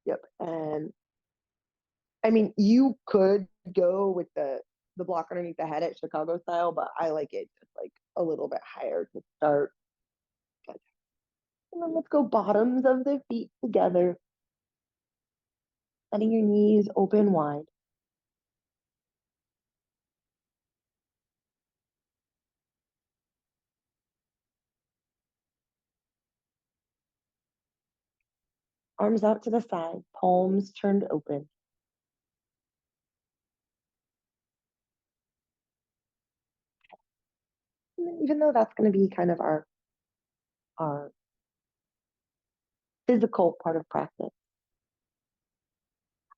Yep. And I mean, you could go with the block underneath the head at Chicago style, but I like it just like a little bit higher to start. Good. And then let's go bottoms of the feet together, letting your knees open wide. Arms out to the side, palms turned open. And then even though that's going to be kind of our physical part of practice,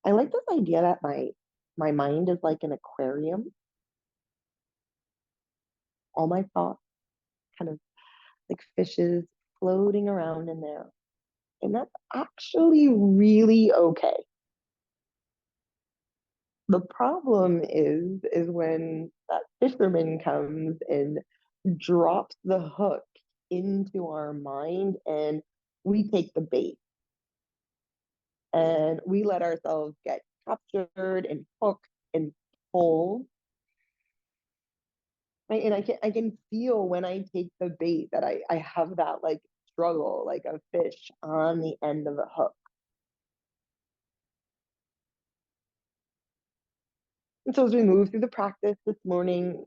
I like this idea that my mind is like an aquarium. All my thoughts kind of like fishes floating around in there. And that's actually really okay. The problem is when that fisherman comes and drops the hook into our mind and we take the bait and we let ourselves get captured and hooked and pulled. Right? And I can feel when I take the bait that I have that like struggle, like a fish on the end of a hook. And so as we move through the practice this morning,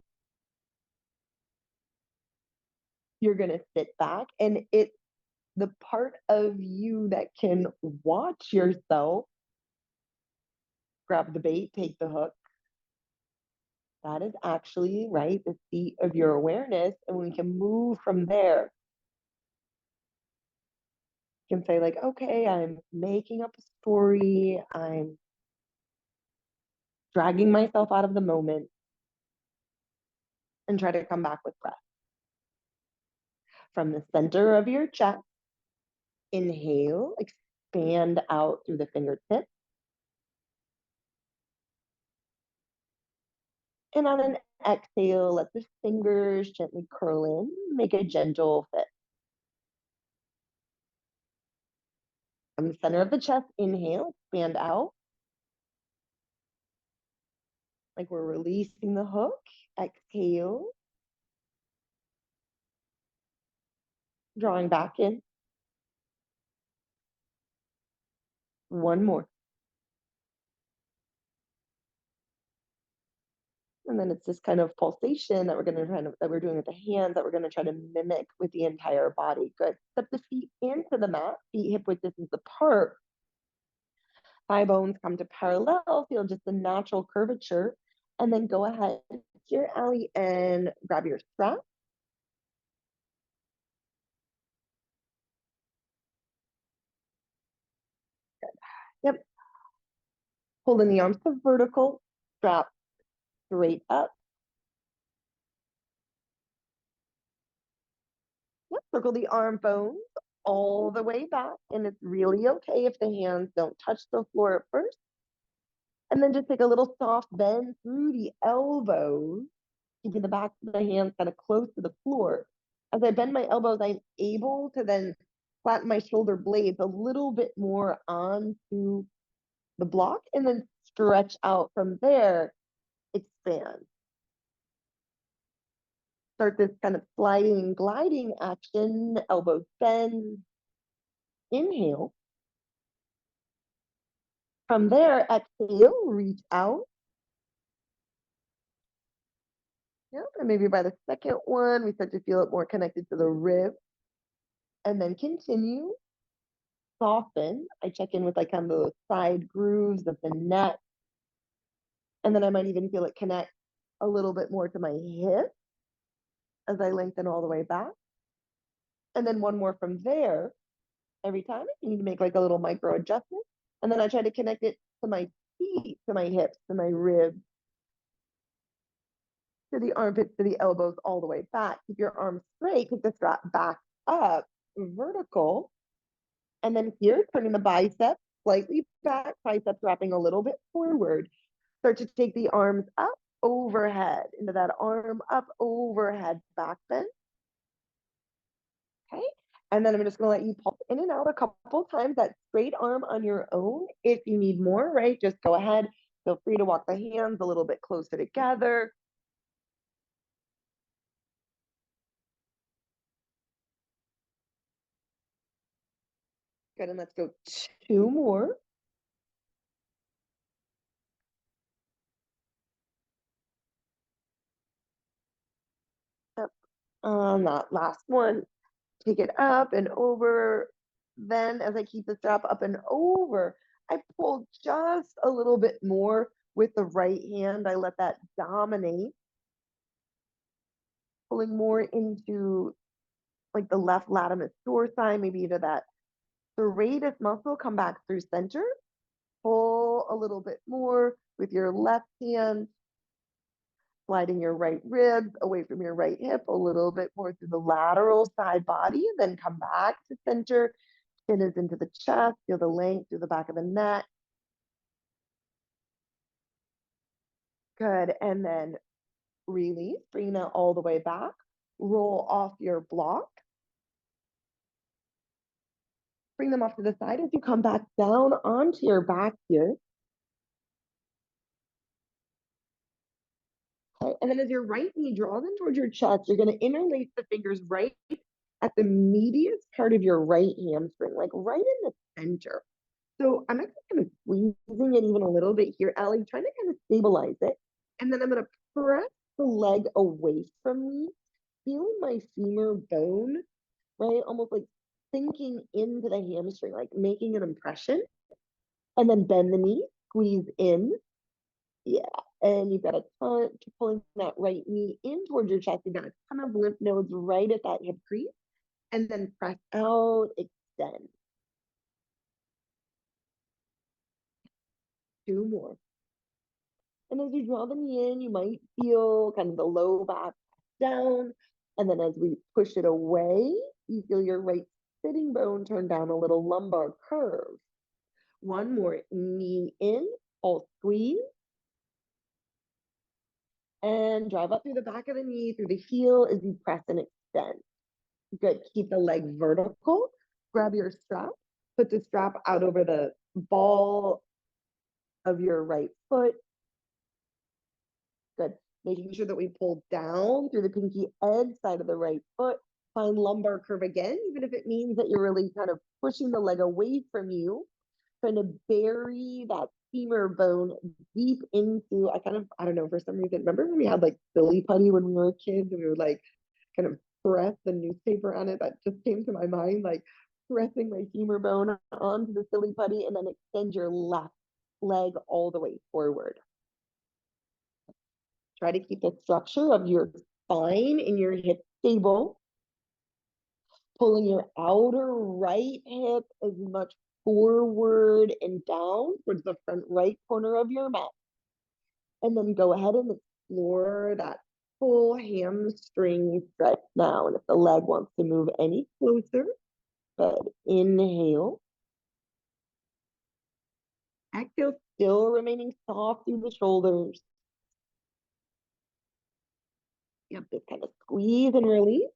you're gonna sit back and it the part of you that can watch yourself grab the bait, take the hook, that is actually right the seat of your awareness. And we can move from there. You can say, like, okay, I'm making up a story, I'm dragging myself out of the moment, and try to come back with breath. From the center of your chest, inhale, expand out through the fingertips. And on an exhale, let the fingers gently curl in, make a gentle fist. From the center of the chest, inhale, expand out, like we're releasing the hook. Exhale, drawing back in. One more. And then it's this kind of pulsation that we're doing with the hands that we're gonna try to mimic with the entire body. Good. Step the feet into the mat, feet hip width distance apart. Thigh bones come to parallel, feel just the natural curvature. And then go ahead here, Allie, and grab your strap. Good. Yep. Pulling the arms to vertical, strap straight up. Yep. Circle the arm bones all the way back. And it's really okay if the hands don't touch the floor at first. And then just take a little soft bend through the elbows, keeping the back of the hands kind of close to the floor. As I bend my elbows, I'm able to then flatten my shoulder blades a little bit more onto the block and then stretch out from there, expand. Start this kind of sliding, gliding action, elbows bend, inhale. From there, exhale, reach out. Yep, and maybe by the second one, we start to feel it more connected to the rib. And then continue, soften. I check in with like kind of the side grooves of the neck. And then I might even feel it connect a little bit more to my hip as I lengthen all the way back. And then one more from there. Every time I need to make like a little micro adjustment. And then I try to connect it to my feet, to my hips, to my ribs, to the armpits, to the elbows, all the way back. Keep your arms straight, keep the strap back up, vertical. And then here, turning the biceps slightly back, triceps wrapping a little bit forward. Start to take the arms up overhead into that arm up overhead back bend. Okay. And then I'm just gonna let you pulse in and out a couple times, that straight arm on your own. If you need more, right, just go ahead. Feel free to walk the hands a little bit closer together. Good, and let's go 2 more. Up on that last one, take it up and over. Then as I keep the strap up and over, I pull just a little bit more with the right hand. I let that dominate, pulling more into like the left latimus dorsi, maybe to that serratus muscle. Come back through center, pull a little bit more with your left hand, sliding your right ribs away from your right hip a little bit more through the lateral side body, then come back to center. Chin is into the chest, feel the length through the back of the neck. Good, and then release, bring that all the way back. Roll off your block. Bring them off to the side as you come back down onto your back here. Okay, and then as your right knee draws in towards your chest, you're going to interlace the fingers right at the medius part of your right hamstring, like right in the center. So I'm actually kind of squeezing it even a little bit here, Allie, trying to kind of stabilize it. And then I'm going to press the leg away from me, feeling my femur bone, right? Almost like sinking into the hamstring, like making an impression. And then bend the knee, squeeze in. Yeah. And you've got a ton, pulling that right knee in towards your chest. You've got a ton of lymph nodes right at that hip crease. And then press out, extend. 2 more. And as you draw the knee in, you might feel kind of the low back down. And then as we push it away, you feel your right sitting bone turn down a little lumbar curve. 1 more, knee in, all squeeze. And drive up through the back of the knee, through the heel as you press and extend. Good, keep the leg vertical. Grab your strap, put the strap out over the ball of your right foot. Good. Making sure that we pull down through the pinky edge side of the right foot. Find lumbar curve again, even if it means that you're really kind of pushing the leg away from you. Trying to bury that femur bone deep into, I don't know, for some reason, remember when we had like silly putty when we were kids and we would like kind of press the newspaper on it? That just came to my mind, like pressing my femur bone onto the silly putty and then extend your left leg all the way forward. Try to keep the structure of your spine and your hip stable. Pulling your outer right hip as much forward and down towards the front right corner of your mat. And then go ahead and explore that full hamstring stretch now. And if the leg wants to move any closer, good. Inhale. Exhale, still remaining soft through the shoulders. Yep, just kind of squeeze and release.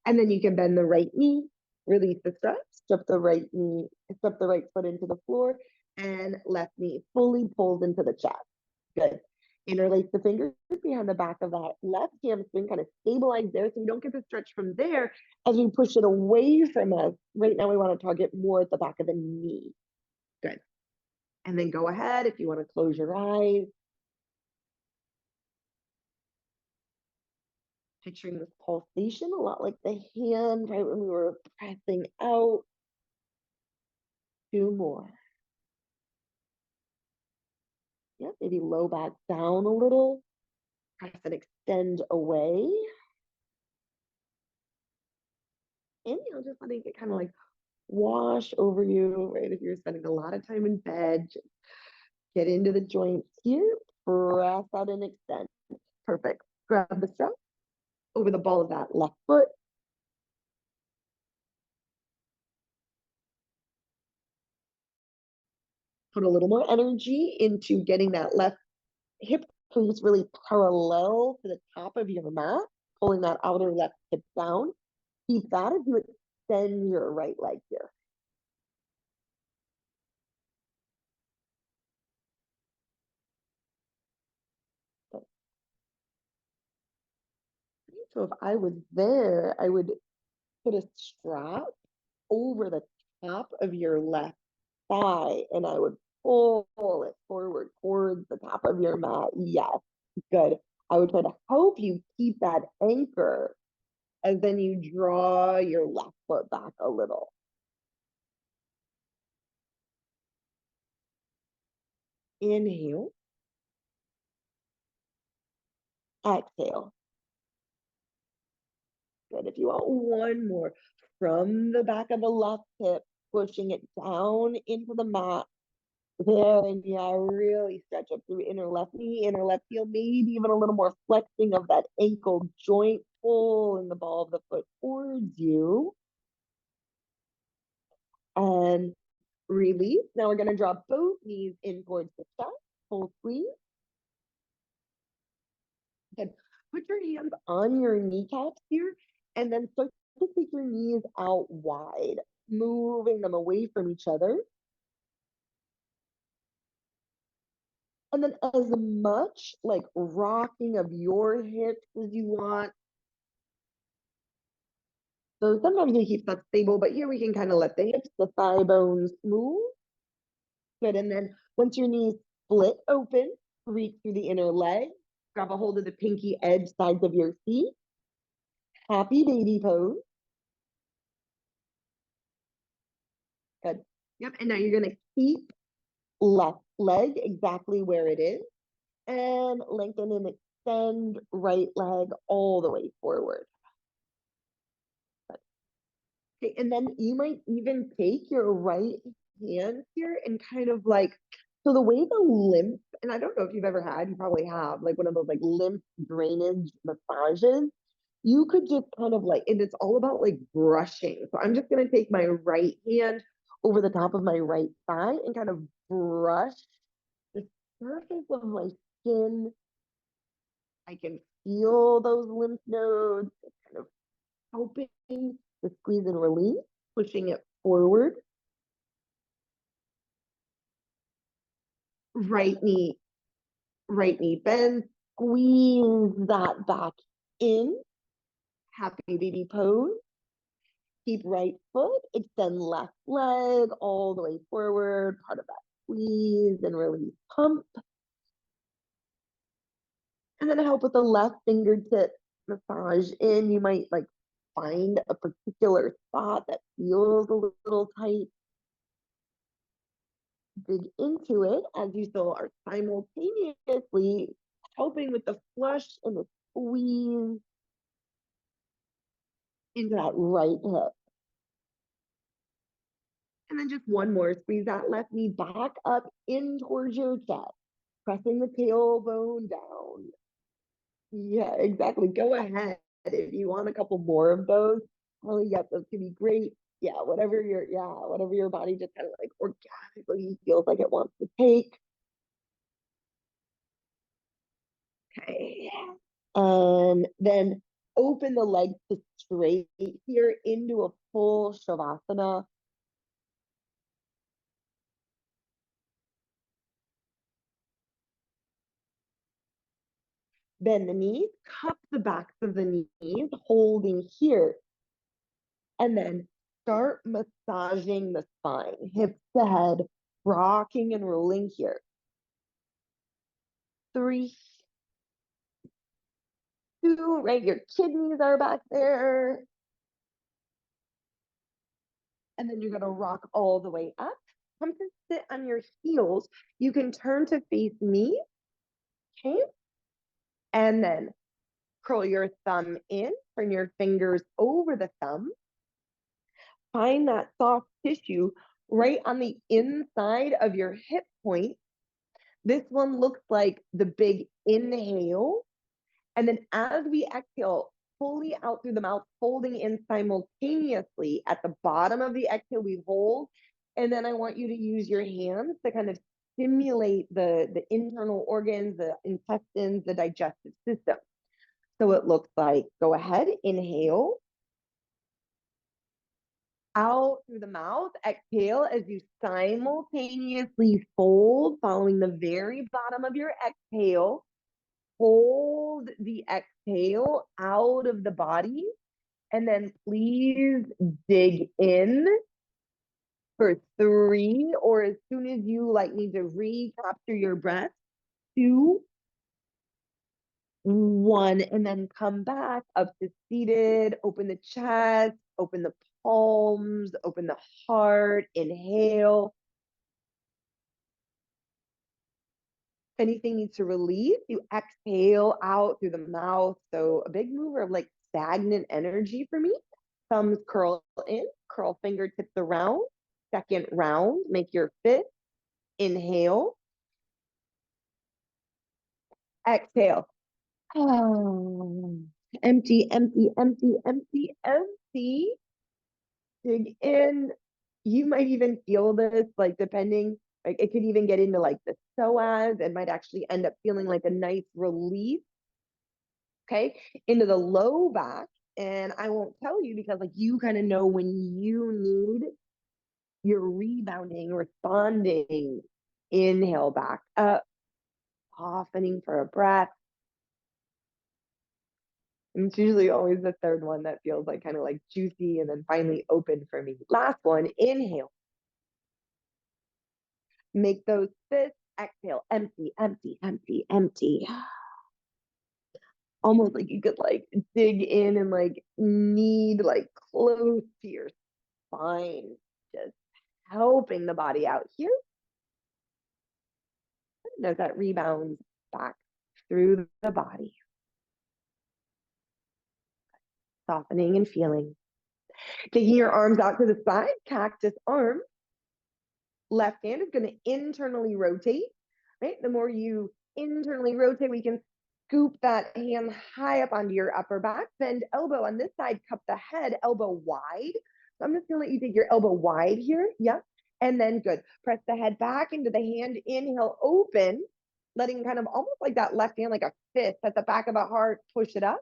And then you can bend the right knee, release the strap, step the right knee, step the right foot into the floor, and left knee fully pulls into the chest. Good. Interlace the fingers behind the back of that left hamstring, kind of stabilize there so we don't get the stretch from there as we push it away from us. Right now we want to target more at the back of the knee. Good. And then go ahead if you want to close your eyes. Picturing this pulsation, a lot like the hand, right, when we were pressing out. 2 more. Yep, maybe low back down a little. Press and extend away. And just letting it kind of like wash over you, right? If you're spending a lot of time in bed, just get into the joints here, press out and extend. Perfect. Grab the strap over the ball of that left foot. Put a little more energy into getting that left hip crease really parallel to the top of your mat, pulling that outer left hip down. Keep that as you extend your right leg here. Okay. So if I was there, I would put a strap over the top of your left thigh and I would pull it forward towards the top of your mat. Yes, good. I would try to help you keep that anchor as then you draw your left foot back a little. Inhale, exhale. Good. If you want one more from the back of the left hip, pushing it down into the mat. There, and yeah, really stretch up through inner left knee, inner left heel, maybe even a little more flexing of that ankle joint, pulling the ball of the foot towards you. And release. Now we're going to draw both knees in towards the chest, full squeeze. Good. Put your hands on your kneecaps here, and then start to take your knees out wide, moving them away from each other. And then as much like rocking of your hips as you want. So sometimes we keep that stable, but here we can kind of let the hips, the thigh bones move. Good. And then once your knees split open, reach through the inner leg, grab a hold of the pinky edge sides of your feet. Happy baby pose. Good. Yep. And now you're going to keep left leg exactly where it is and lengthen and extend right leg all the way forward. Okay, and then you might even take your right hand here and kind of like, so the way the lymph, and I don't know if you've ever had, you probably have, like one of those like lymph drainage massages. You could just kind of like, and it's all about like brushing. So I'm just gonna take my right hand over the top of my right thigh and kind of brush the surface of my skin. I can feel those lymph nodes kind of helping the squeeze and release, pushing it forward. Right knee bends, squeeze that back in. Happy baby pose. Keep right foot, extend left leg all the way forward, part of that squeeze and release pump. And then help with the left fingertip massage in. You might like find a particular spot that feels a little tight. Dig into it as you still are simultaneously helping with the flush and the squeeze into that right hip. And then just one more, squeeze that left knee back up in towards your chest, pressing the tailbone down. Yeah, exactly. Go ahead if you want a couple more of those. Oh, yeah, those can be great. Whatever your body just kind of like organically feels like it wants to take. Okay. And then open the legs to straight here into a full Shavasana. Bend the knees, cup the backs of the knees, holding here. And then start massaging the spine, hips to head, rocking and rolling here. 3, 2, right? Your kidneys are back there. And then you're gonna rock all the way up. Come to sit on your heels. You can turn to face me, okay? And then curl your thumb in, turn your fingers over the thumb. Find that soft tissue right on the inside of your hip point. This one looks like the big inhale. And then as we exhale, fully out through the mouth, folding in simultaneously. At the bottom of the exhale, we hold. And then I want you to use your hands to kind of stimulate the internal organs, the intestines, the digestive system. So it looks like, go ahead, inhale. out through the mouth. Exhale as you simultaneously fold, following the very bottom of your exhale. Hold the exhale out of the body, and then please dig in for 3, or as soon as you like need to recapture your breath, 2, 1, and then come back up to seated. Open the chest, open the palms, open the heart. Inhale. If anything needs to release, you exhale out through the mouth. So a big mover of like stagnant energy for me. Thumbs curl in, curl fingertips around. Second round, make your fifth. Inhale. Exhale. Empty, empty, empty, empty, empty. Dig in. You might even feel this, like depending, like it could even get into like the psoas. It might actually end up feeling like a nice release, okay, into the low back. And I won't tell you because like you kind of know when you need your rebounding, responding. Inhale back up, softening for a breath. And it's usually always the third one that feels like kind of like juicy and then finally open for me. Last one, inhale. Make those fists. Exhale, empty, empty, empty, empty. Almost like you could like dig in and like knead like close to your spine, just helping the body out here. And as that rebounds back through the body, softening and feeling. Taking your arms out to the side, cactus arm. Left hand is going to internally rotate, right? The more you internally rotate, we can scoop that hand high up onto your upper back. Bend elbow on this side, cup the head, elbow wide. So I'm just going to let you take your elbow wide here. Yep. And then good. Press the head back into the hand. Inhale, open, letting kind of almost like that left hand, like a fist at the back of the heart, push it up.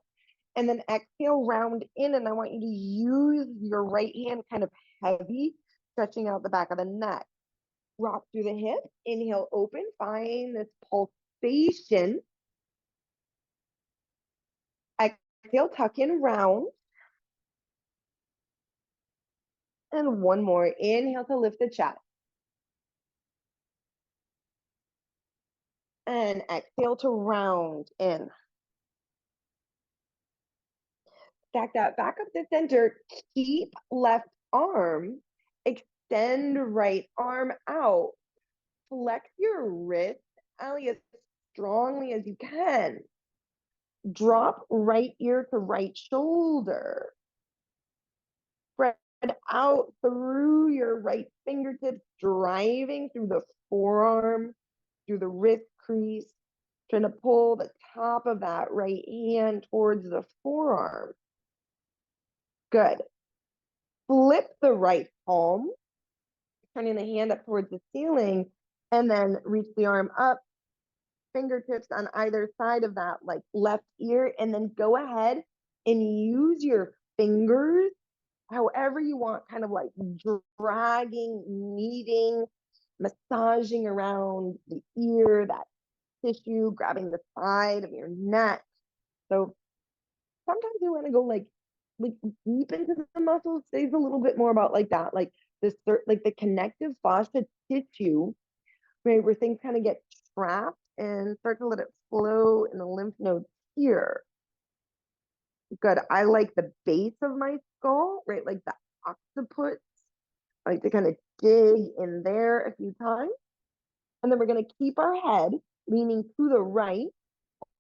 And then exhale, round in. And I want you to use your right hand kind of heavy, stretching out the back of the neck. Rock through the hips. Inhale, open. Find this pulsation. Exhale, tuck in, round. And one more. Inhale to lift the chest. And exhale to round in. Stack that back up to center. Keep left arm. Extend right arm out. Flex your wrist, Ali, as strongly as you can. Drop right ear to right shoulder. Spread out through your right fingertips, driving through the forearm, through the wrist crease, trying to pull the top of that right hand towards the forearm. Good. Flip the right palm, turning the hand up towards the ceiling, and then reach the arm up, fingertips on either side of that like left ear, and then go ahead and use your fingers however you want, kind of like dragging, kneading, massaging around the ear, that tissue, grabbing the side of your neck. So sometimes you want to go like deep into the muscles. Stays a little bit more about like that, like this, like the connective fascia tissue, right, where things kind of get trapped and start to let it flow in the lymph nodes here. Good. I like the base of my skull, right? Like the occiput. I like to kind of dig in there a few times. And then we're going to keep our head leaning to the right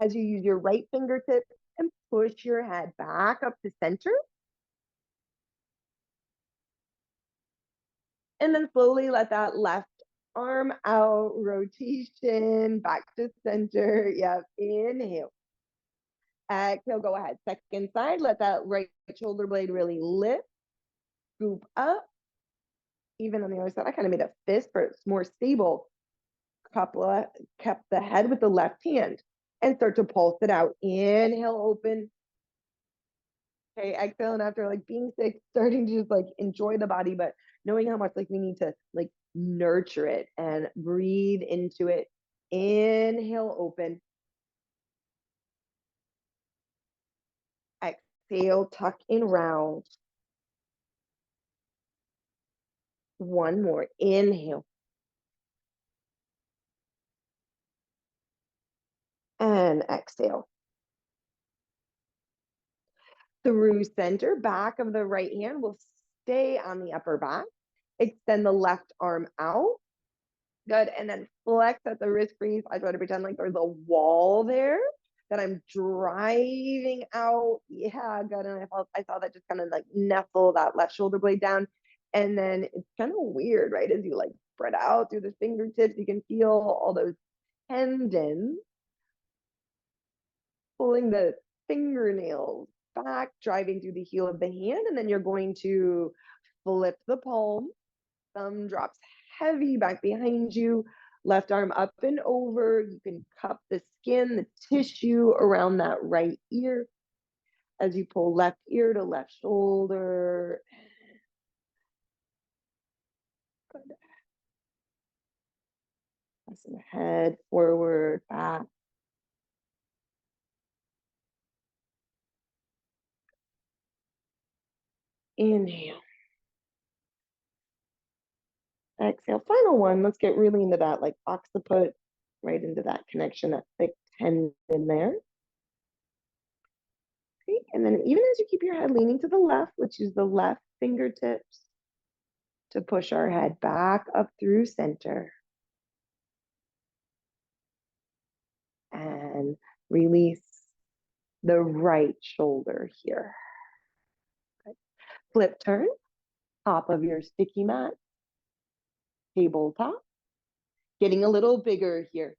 as you use your right fingertip and push your head back up to center. And then slowly let that left arm out, rotation, back to center. Yep. Inhale. Exhale, go ahead. Second side, let that right shoulder blade really lift. Scoop up. Even on the other side, I kind of made a fist for it's more stable. Kept the head with the left hand and start to pulse it out. Inhale, open. Okay, exhaling after like being sick, starting to just like enjoy the body, but knowing how much like we need to like nurture it and breathe into it. Inhale, open. Exhale, tuck in round. One more. Inhale. And exhale. Through center, back of the right hand will stay on the upper back. Extend the left arm out. Good. And then flex at the wrist crease. I try to pretend like there's a wall there that I'm driving out. Yeah, good. And I saw that just kind of like nestle that left shoulder blade down. And then it's kind of weird, right? As you like spread out through the fingertips, you can feel all those tendons pulling the fingernails back, driving through the heel of the hand. And then you're going to flip the palm. Thumb drops heavy back behind you. Left arm up and over. You can cup the skin, the tissue around that right ear as you pull left ear to left shoulder. Good. Pressing the head forward, back. Inhale. Exhale. Final one. Let's get really into that, like occiput, right into that connection, that thick tendon there. Okay. And then even as you keep your head leaning to the left, let's use the left fingertips to push our head back up through center. And release the right shoulder here. Okay. Flip turn, top of your sticky mat, tabletop. Getting a little bigger here.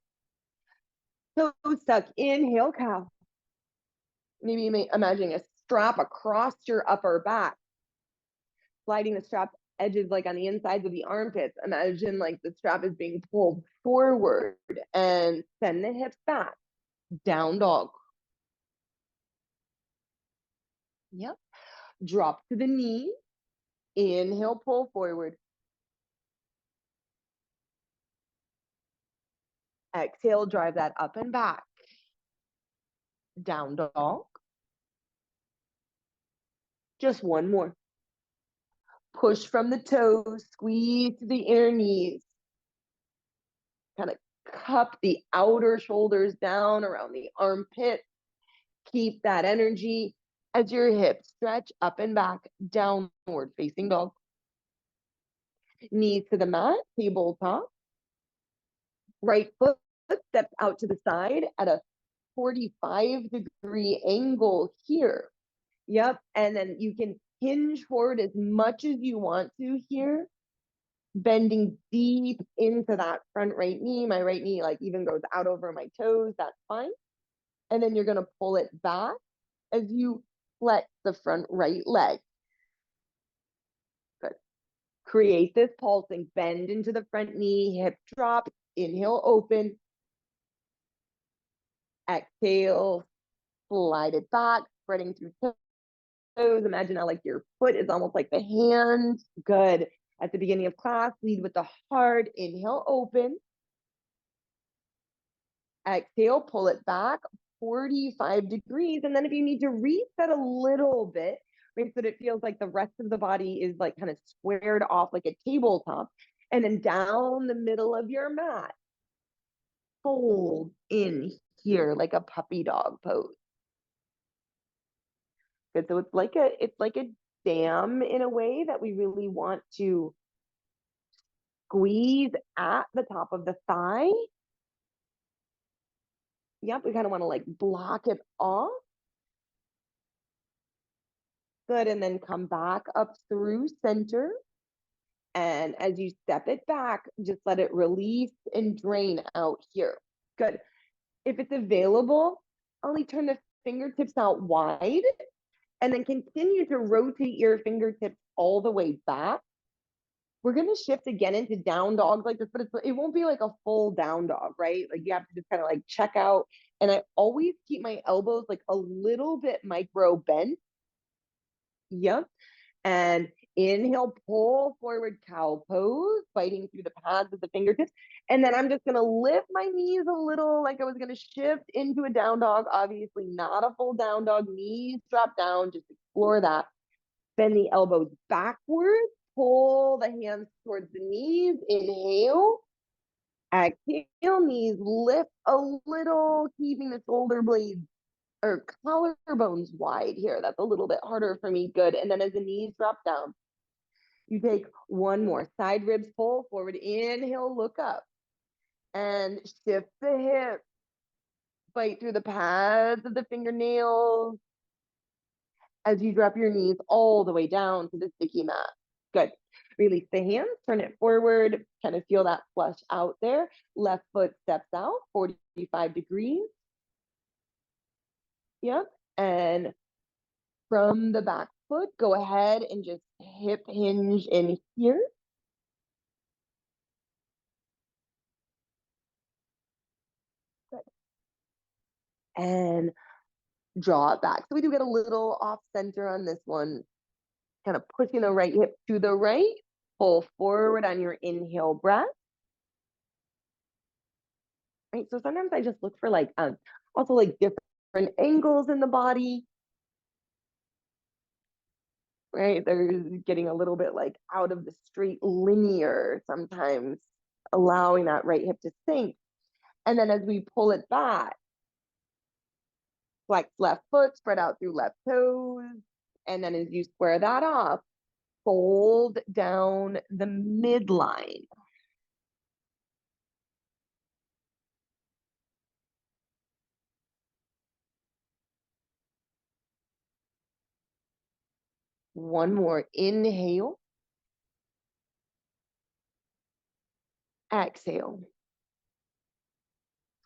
Toes stuck, inhale, cow. Maybe you may imagine a strap across your upper back. Sliding the strap edges like on the insides of the armpits. Imagine like the strap is being pulled forward and send the hips back. Down dog. Yep. Drop to the knee. Inhale, pull forward. Exhale, drive that up and back. Down dog. Just one more. Push from the toes, squeeze to the inner knees. Kind of cup the outer shoulders down around the armpit. Keep that energy as your hips stretch up and back, downward facing dog. Knees to the mat, tabletop. Right foot steps out to the side at a 45-degree angle here. Yep. And then you can hinge forward as much as you want to here, bending deep into that front right knee. My right knee like even goes out over my toes. That's fine. And then you're going to pull it back as you flex the front right leg. Good. Create this pulsing. Bend into the front knee, hip drop, inhale, open. Exhale, slide it back, spreading through toes. Imagine how like your foot is almost like the hand. Good. At the beginning of class, lead with the heart. Inhale, open. Exhale, pull it back 45 degrees. And then if you need to reset a little bit, right, so that it feels like the rest of the body is like kind of squared off like a tabletop, and then down the middle of your mat, fold in here like a puppy dog pose. Good. So it's like a dam in a way that we really want to squeeze at the top of the thigh. Yep, we kind of want to like block it off. Good, and then come back up through center. And as you step it back, just let it release and drain out here. Good. If it's available, only turn the fingertips out wide and then continue to rotate your fingertips all the way back. We're going to shift again into down dog like this, but it won't be like a full down dog, right? Like you have to just kind of like check out. And I always keep my elbows like a little bit micro bent Yep. And inhale, pull forward cow pose, fighting through the pads of the fingertips. And then I'm just gonna lift my knees a little, like I was gonna shift into a down dog. Obviously not a full down dog, knees drop down, just explore that. Bend the elbows backwards, pull the hands towards the knees, inhale. Exhale, knees lift a little, keeping the shoulder blades or collarbones wide here. That's a little bit harder for me. Good. And then as the knees drop down, you take one more. Side ribs pull forward. Inhale, look up. And shift the hips. Bite through the pads of the fingernails as you drop your knees all the way down to the sticky mat. Good. Release the hands, turn it forward, kind of feel that flush out there. Left foot steps out, 45 degrees. Yep. And from the back foot, go ahead and just hip hinge in here. Good. And draw it back. So we do get a little off center on this one. Kind of pushing the right hip to the right. Pull forward on your inhale breath. Right. So sometimes I just look for like also like different angles in the body. Right. There's getting a little bit like out of the straight linear sometimes, allowing that right hip to sink. And then as we pull it back, flex left foot, spread out through left toes. And then as you square that off, fold down the midline. One more. Inhale. Exhale.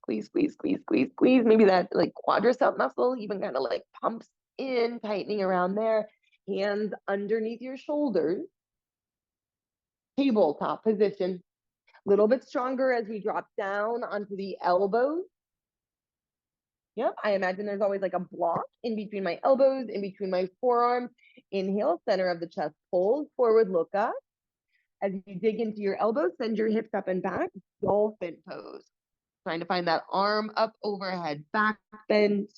Squeeze, squeeze, squeeze, squeeze, squeeze. Maybe that like quadricep muscle even kind of like pumps in, tightening around there. Hands underneath your shoulders. Tabletop position. A little bit stronger as we drop down onto the elbows. Yep, I imagine there's always like a block in between my elbows, in between my forearms. Inhale, center of the chest, fold forward, look up. As you dig into your elbows, send your hips up and back, dolphin pose. Trying to find that arm up overhead, back bend.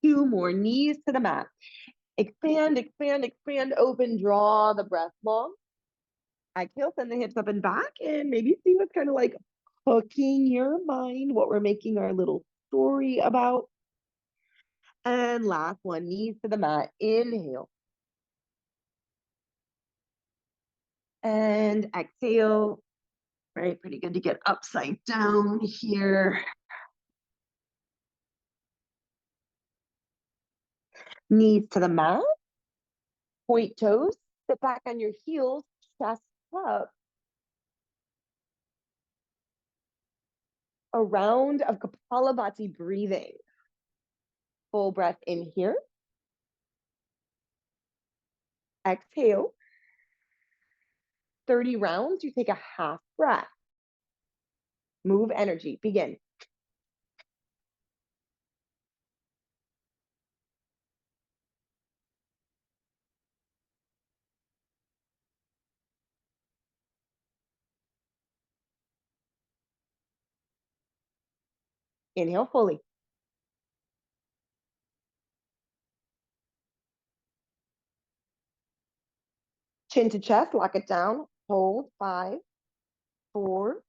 2 more, knees to the mat. Expand, expand, expand, open, draw the breath long. Exhale, send the hips up and back, and maybe see what's kind of like hooking your mind, what we're making our little story about. And last one, knees to the mat. Inhale. And exhale. Right, pretty good to get upside down here. Knees to the mat. Point toes. Sit back on your heels. Chest up. A round of Kapalabhati breathing. Full breath in here. Exhale. 30 rounds, you take a half breath. Move energy, begin. Inhale fully. Chin to chest, lock it down. Hold, 5, 4,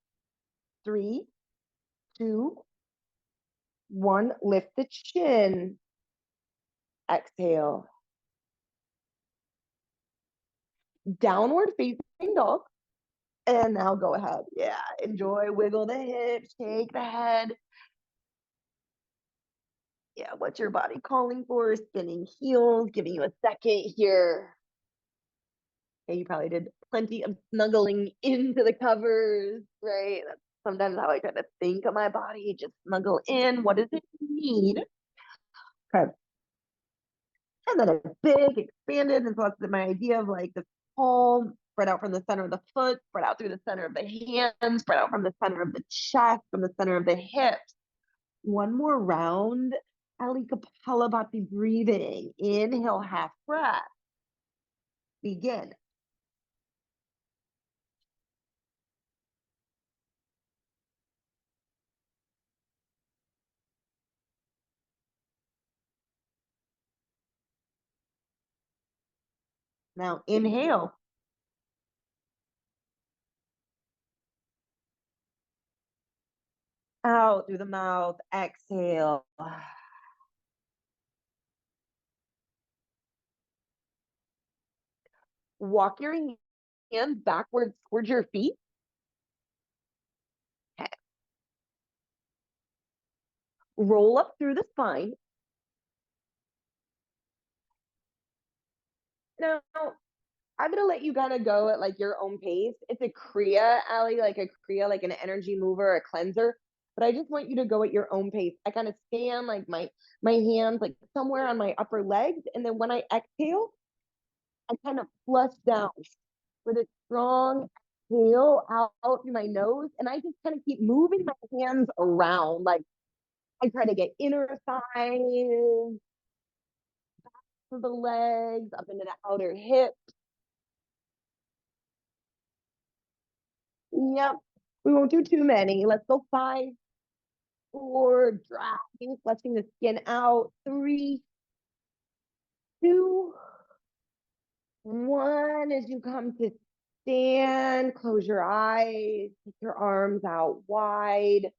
3, 2, 1. Lift the chin. Exhale. Downward facing dog. And now go ahead. Yeah, enjoy. Wiggle the hips, shake the head. Yeah, what's your body calling for? Spinning heels, giving you a second here. Okay, you probably did plenty of snuggling into the covers, right? That's sometimes how I try to think of my body. Just snuggle in. What does it need? Okay. And then it's big, expanded. And so that's my idea of like the palm spread out from the center of the foot, spread out through the center of the hands, spread out from the center of the chest, from the center of the hips. One more round. Ali Kapalabhati breathing. Inhale, half breath. Begin. Now inhale. Out through the mouth, exhale. Walk your hands backwards towards your feet. Okay. Roll up through the spine. Now, I'm gonna let you kind of go at like your own pace. It's a Kriya, Allie, like a Kriya, like an energy mover, a cleanser. But I just want you to go at your own pace. I kind of stand like my hands like somewhere on my upper legs, and then when I exhale, I kind of flush down with a strong exhale out through my nose, and I just kind of keep moving my hands around. Like I try to get inner thighs, to the legs, up into the outer hip. Yep. We won't do too many. Let's go 5, 4, dragging, flushing the skin out. 3, 2, 1. As you come to stand, close your eyes, take your arms out wide.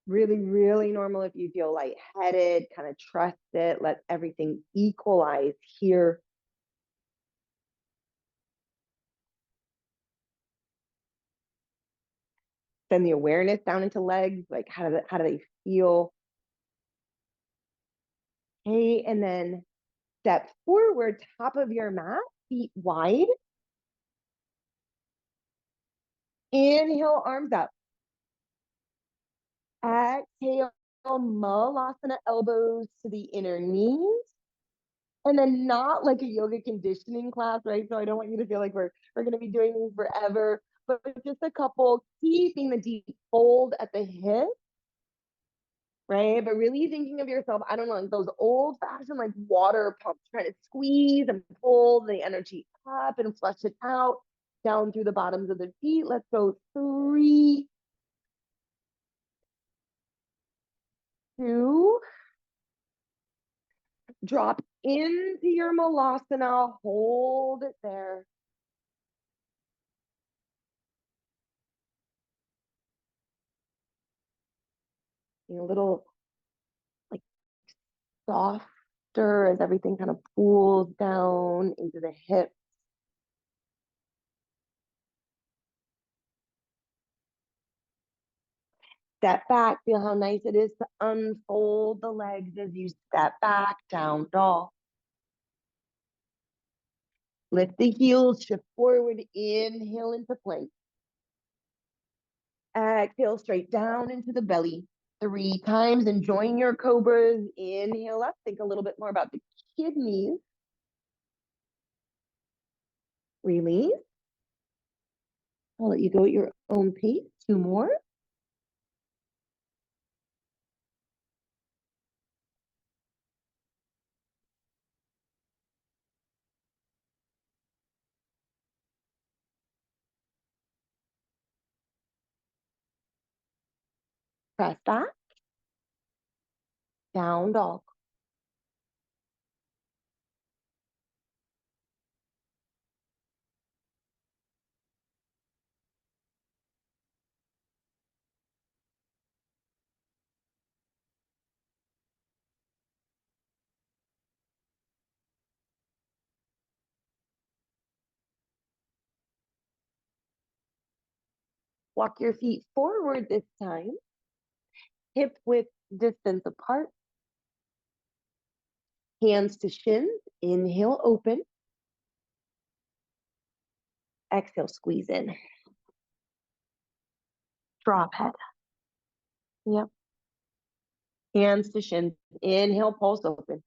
Really, really normal if you feel lightheaded, kind of trust it, let everything equalize here. Send the awareness down into legs, like how do they feel? Okay, and then step forward, top of your mat, feet wide. Inhale, arms up. Exhale, Malasana, elbows to the inner knees. And then not like a yoga conditioning class, right? So I don't want you to feel like we're going to be doing these forever, but just a couple, keeping the deep fold at the hip, right? But really thinking of yourself, I don't know, like those old fashioned like water pumps, trying to squeeze and pull the energy up and flush it out down through the bottoms of the feet. Let's go 3, 2, drop into your Malasana, hold it there. A little like softer as everything kind of pulls down into the hips. Step back, feel how nice it is to unfold the legs as you step back, down dog. Lift the heels, shift forward, inhale into plank. Exhale straight down into the belly. 3 times, enjoying your cobras. Inhale up, think a little bit more about the kidneys. Release. I'll let you go at your own pace. 2 more. Press back. Down dog. Walk your feet forward this time. Hip width distance apart. Hands to shins. Inhale, open. Exhale, squeeze in. Drop head. Yep. Hands to shins. Inhale, pulse open.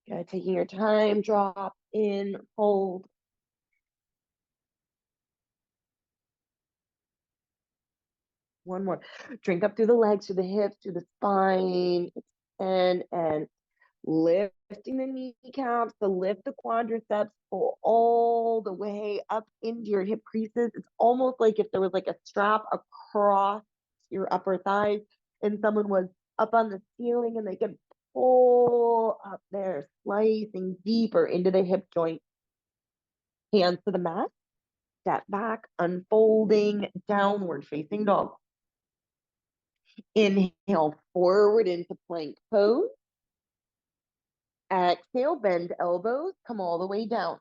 Good. Taking your time. Drop in, hold. One more. Drink up through the legs, through the hips, through the spine. Extend and lifting the kneecaps to lift the quadriceps, pull all the way up into your hip creases. It's almost like if there was like a strap across your upper thighs and someone was up on the ceiling and they could pull up there, slicing deeper into the hip joint. Hands to the mat, step back, unfolding, downward facing dog. Inhale forward into plank pose. Exhale, bend elbows, come all the way down.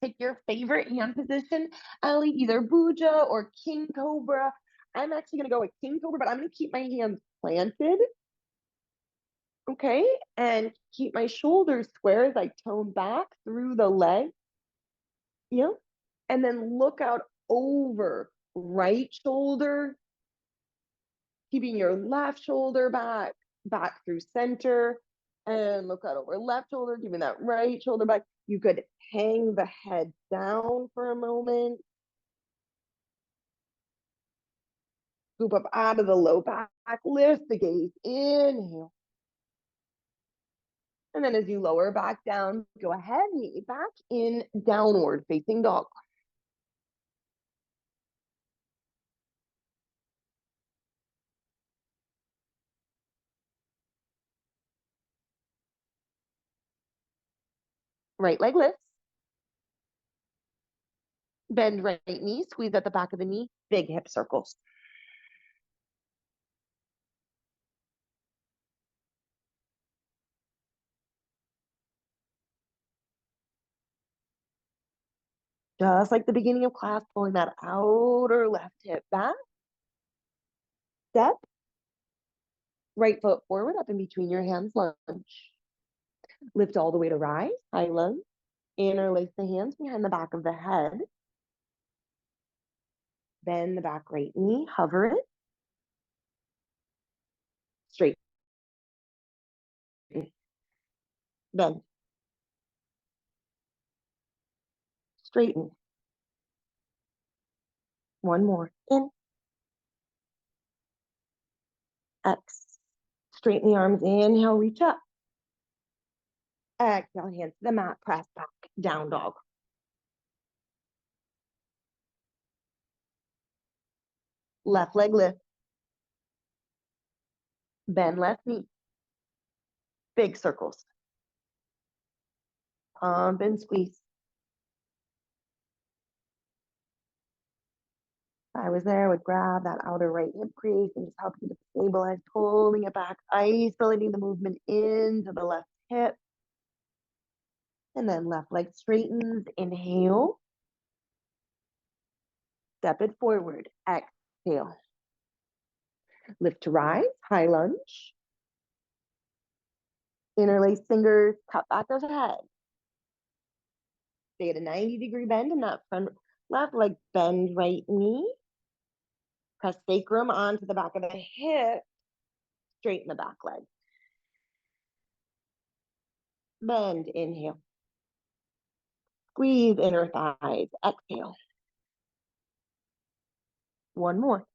Pick your favorite hand position, Ali, either Bhuja or King Cobra. I'm actually going to go with King Cobra, but I'm going to keep my hands planted. Okay, and keep my shoulders square as I tone back through the leg. Yep. And then look out over right shoulder, keeping your left shoulder back through center, and look out over left shoulder, keeping that right shoulder back. You could hang the head down for a moment. Scoop up out of the low back, lift the gaze, inhale. And then as you lower back down, go ahead, meet back in downward facing dog. Right leg lifts. Bend right knee, squeeze at the back of the knee, big hip circles. Just like the beginning of class, pulling that outer left hip back. Step. Right foot forward, up in between your hands, lunge. Lift all the way to rise, high lunge. Interlace the hands behind the back of the head. Bend the back right knee, hover it. Straight. Bend. Straighten. One more. In. X. Straighten the arms. Inhale, reach up. Exhale, hands to the mat, press back, down dog. Left leg lift. Bend left knee. Big circles. Pump and squeeze. If I was there, I would grab that outer right hip crease and just help you to stabilize, pulling it back, isolating the movement into the left hip. And then left leg straightens. Inhale. Step it forward. Exhale. Lift to rise. High lunge. Interlace fingers. Cut back of head. Stay at a 90-degree bend in that front left leg. Bend right knee. Press sacrum onto the back of the hip. Straighten the back leg. Bend. Inhale. Squeeze inner thighs. Exhale. One more.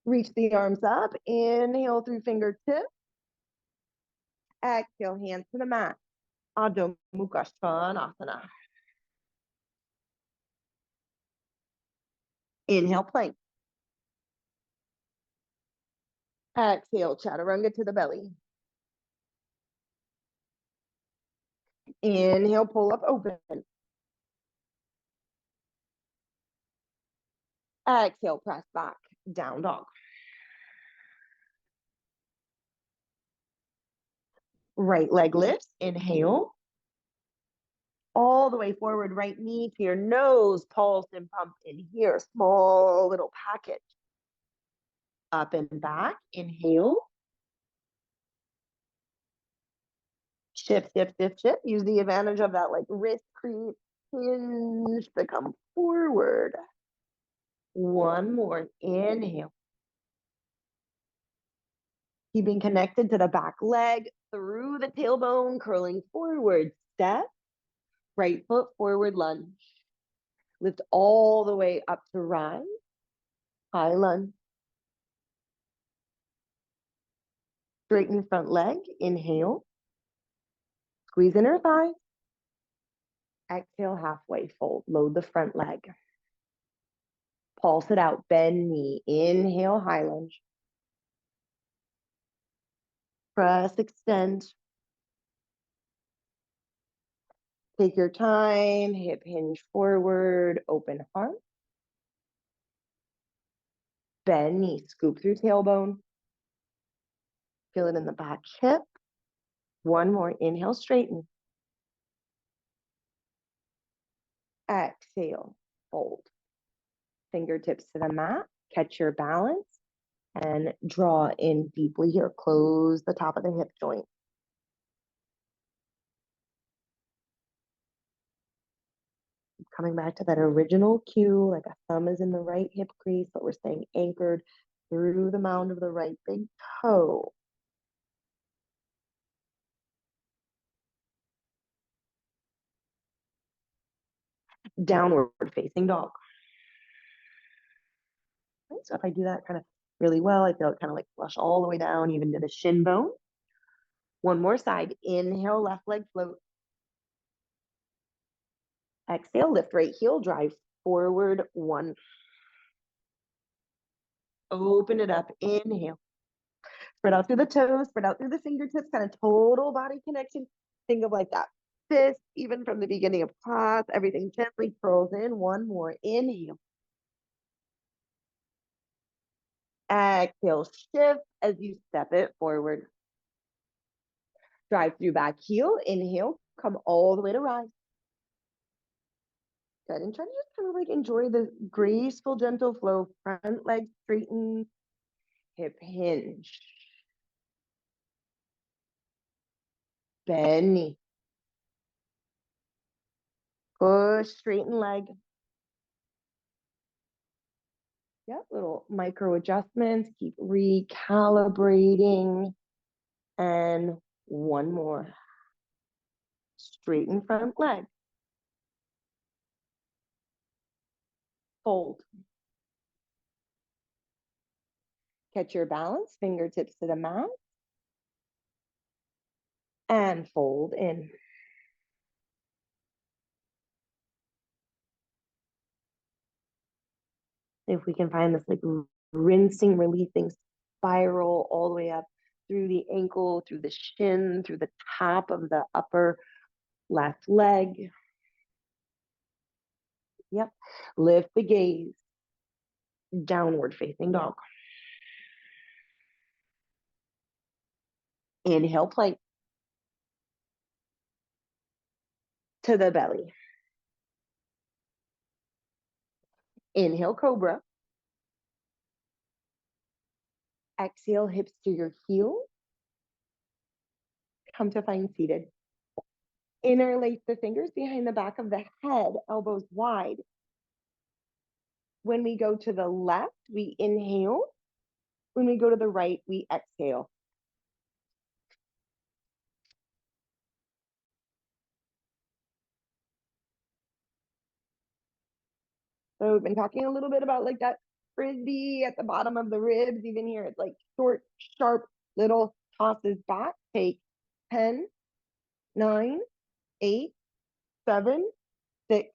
Reach the arms up. Inhale through fingertips. Exhale, hands to the mat. Adho Mukha Svanasana. Inhale, plank. Exhale, chaturanga to the belly. Inhale, pull up, open. Exhale, press back, down dog. Right leg lifts, inhale. All the way forward, right knee to your nose, pulse and pump in here. Small little package. Up and back, inhale. Shift, shift, shift, shift. Use the advantage of that like wrist crease, hinge to come forward. One more, inhale. Keeping connected to the back leg through the tailbone, curling forward. Step, right foot forward lunge. Lift all the way up to rise. High lunge. Straighten front leg, inhale. Squeeze inner thigh. Exhale, halfway fold. Load the front leg. Pulse it out, bend knee. Inhale, high lunge. Press, extend. Take your time, hip hinge forward, open heart. Bend knee, scoop through tailbone. Feel it in the back hip. One more, inhale, straighten. Exhale, fold. Fingertips to the mat, catch your balance, and draw in deeply here. Close the top of the hip joint. Coming back to that original cue, like a thumb is in the right hip crease, but we're staying anchored through the mound of the right big toe. Downward facing dog. Right, so if I do that kind of really well, I feel it kind of like flush all the way down, even to the shin bone. One more side. Inhale, left leg float. Exhale, lift right heel, drive forward. One. Open it up. Inhale. Spread out through the toes, spread out through the fingertips, kind of total body connection. Think of like that fist, even from the beginning of class. Everything gently curls in. One more. Inhale. Exhale, shift as you step it forward. Drive through back heel. Inhale. Come all the way to rise. Good. And try to just kind of like enjoy the graceful, gentle flow. Front leg straighten, hip hinge. Bend knee. Push, straighten leg. Yep, little micro adjustments. Keep recalibrating. And one more. Straighten front leg. Fold. Catch your balance, fingertips to the mat. And fold in. If we can find this like rinsing, releasing spiral all the way up through the ankle, through the shin, through the top of the upper left leg. Yep. Lift the gaze. Downward facing dog. Inhale, plank. To the belly. Inhale, cobra. Exhale, hips to your heel. Come to find seated. Interlace the fingers behind the back of the head, elbows wide. When we go to the left, we inhale. When we go to the right, we exhale. So we've been talking a little bit about like that frisbee at the bottom of the ribs. Even here, it's like short, sharp little tosses back. Take 10, 9, 8, 7, 6,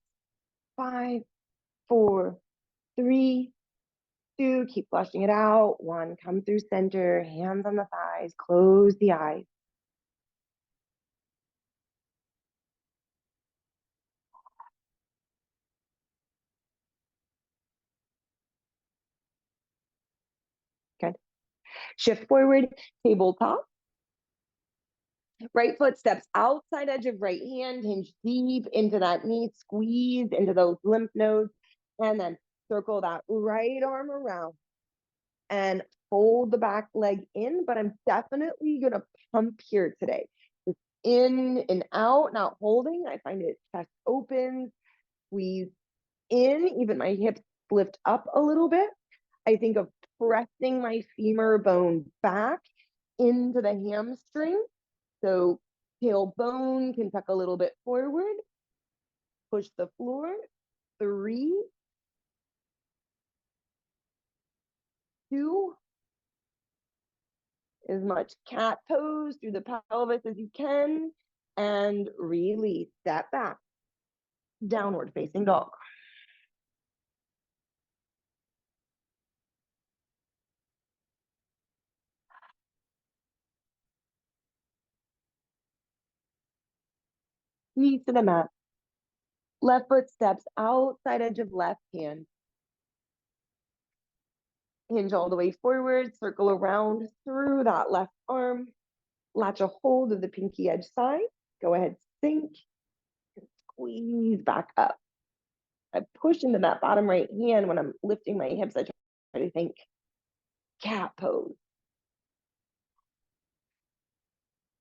5, 4, 3, 2. Keep flushing it out. 1, come through center, hands on the thighs, close the eyes. Good. Shift forward, tabletop. Right foot steps outside edge of right hand, hinge deep into that knee, squeeze into those lymph nodes, and then circle that right arm around and fold the back leg in, but I'm definitely gonna pump here today. Just in and out, not holding. I find it chest opens, squeeze in, even my hips lift up a little bit. I think of pressing my femur bone back into the hamstring. So tailbone can tuck a little bit forward. Push the floor. 3, 2, as much cat pose through the pelvis as you can, and release. Step back, downward facing dog. Knees to the mat. Left foot steps outside edge of left hand. Hinge all the way forward, circle around through that left arm. Latch a hold of the pinky edge side. Go ahead, sink, and squeeze back up. I push into that bottom right hand when I'm lifting my hips. I try to think cat pose.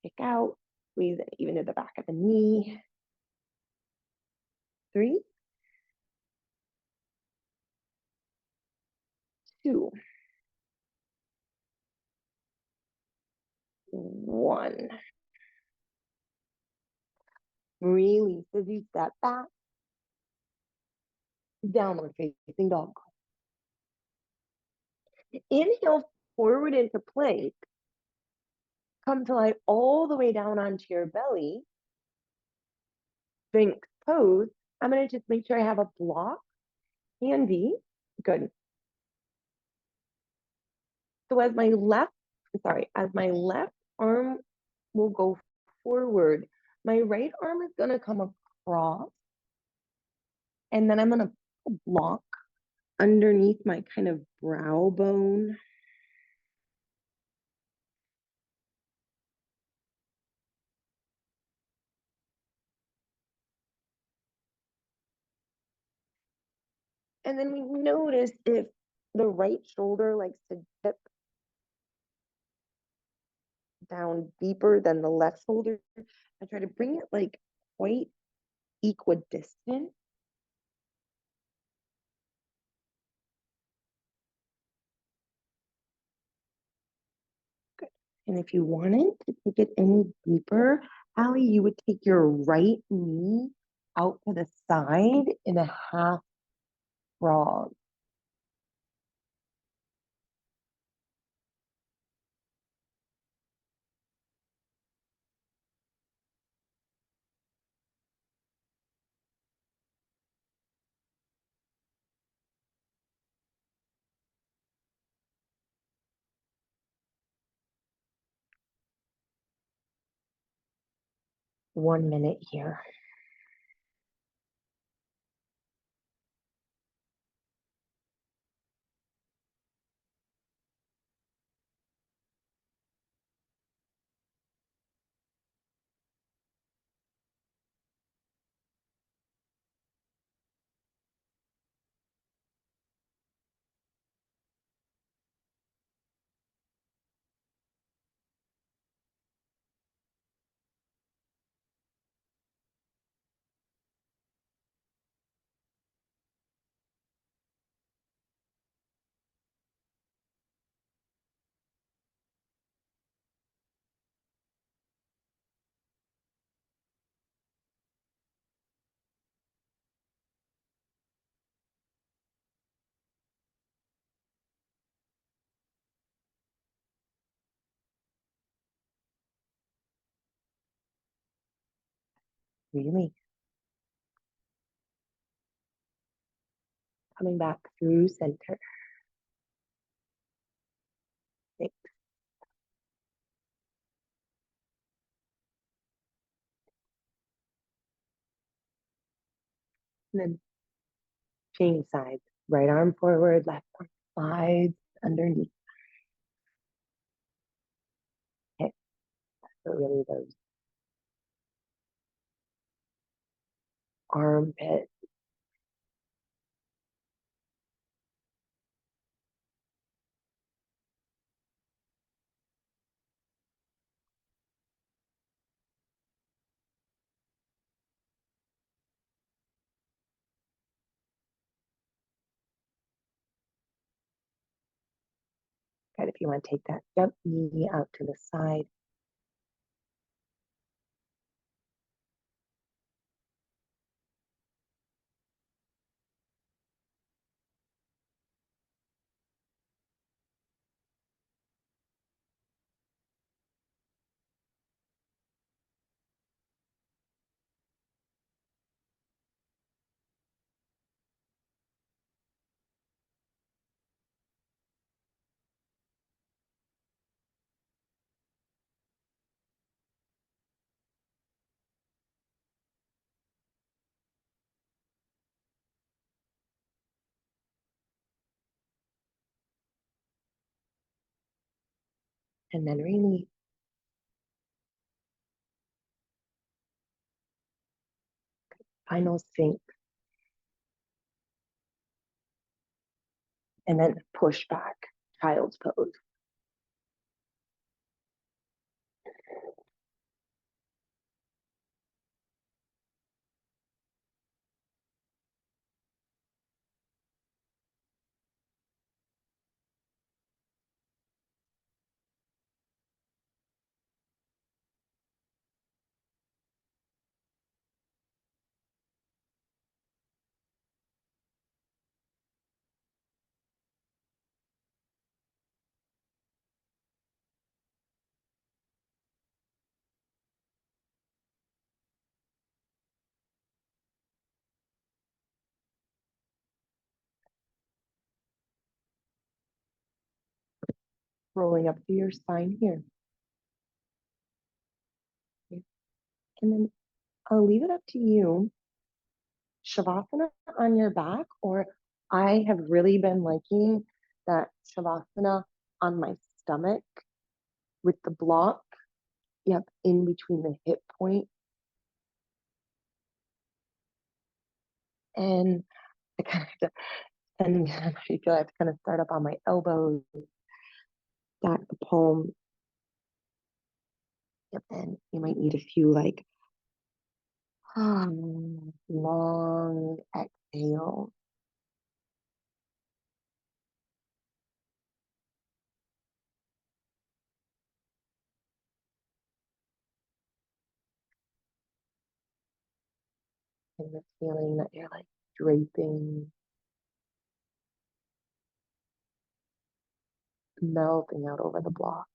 Kick out, squeeze it even to the back of the knee. 3, 2, 1. Release as you step back. Downward facing dog. Inhale forward into plank. Come to lie all the way down onto your belly. Sphinx pose. I'm going to just make sure I have a block handy. Good. So as my left arm will go forward, my right arm is going to come across, and then I'm going to block underneath my kind of brow bone. And then we notice if the right shoulder likes to dip down deeper than the left shoulder, I try to bring it like quite equidistant. Good. And if you wanted to take it any deeper, Allie, you would take your right knee out to the side in a half frog. One minute here. Really. Coming back through center. 6. And then change sides. Right arm forward, left arm slides underneath. Okay. So really those armpits. Good. If you want to take that jump knee out to the side. and then release. Final sink. And then push back, child's pose. Rolling up through your spine here. And then I'll leave it up to you. Shavasana on your back, or I have really been liking that Shavasana on my stomach with the block, yep, in between the hip point. And I kind of have to, and I feel I have to kind of start up on my elbows, stack the palm. Yep, and you might need a few like long exhale. And the feeling that you're like draping, melting out over the block.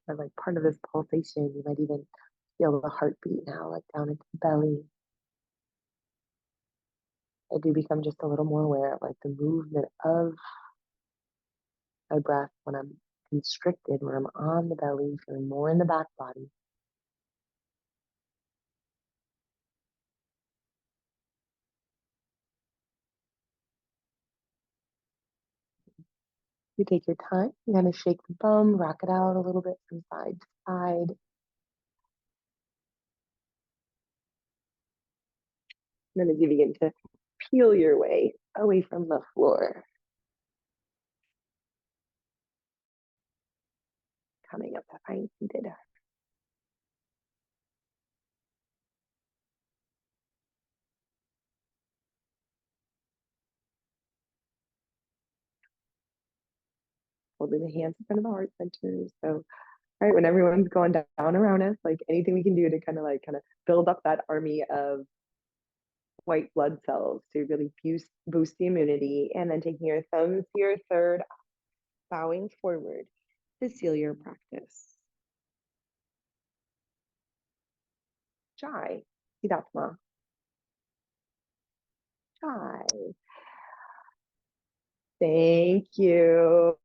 Or like part of this pulsation, you might even feel the heartbeat now, like down into the belly. I do become just a little more aware of like the movement of my breath when I'm constricted, when I'm on the belly, feeling more in the back body. You take your time, you kind of shake the bum, rock it out a little bit from side to side. And then as you begin to peel your way away from the floor, coming up to find seated. Holding the hands in front of the heart center. So, all right, when everyone's going down around us, like anything we can do to kind of build up that army of white blood cells to really boost the immunity. And then taking your thumbs to your third, bowing forward to seal your practice. Jai, Siddhatma. Jai. Thank you.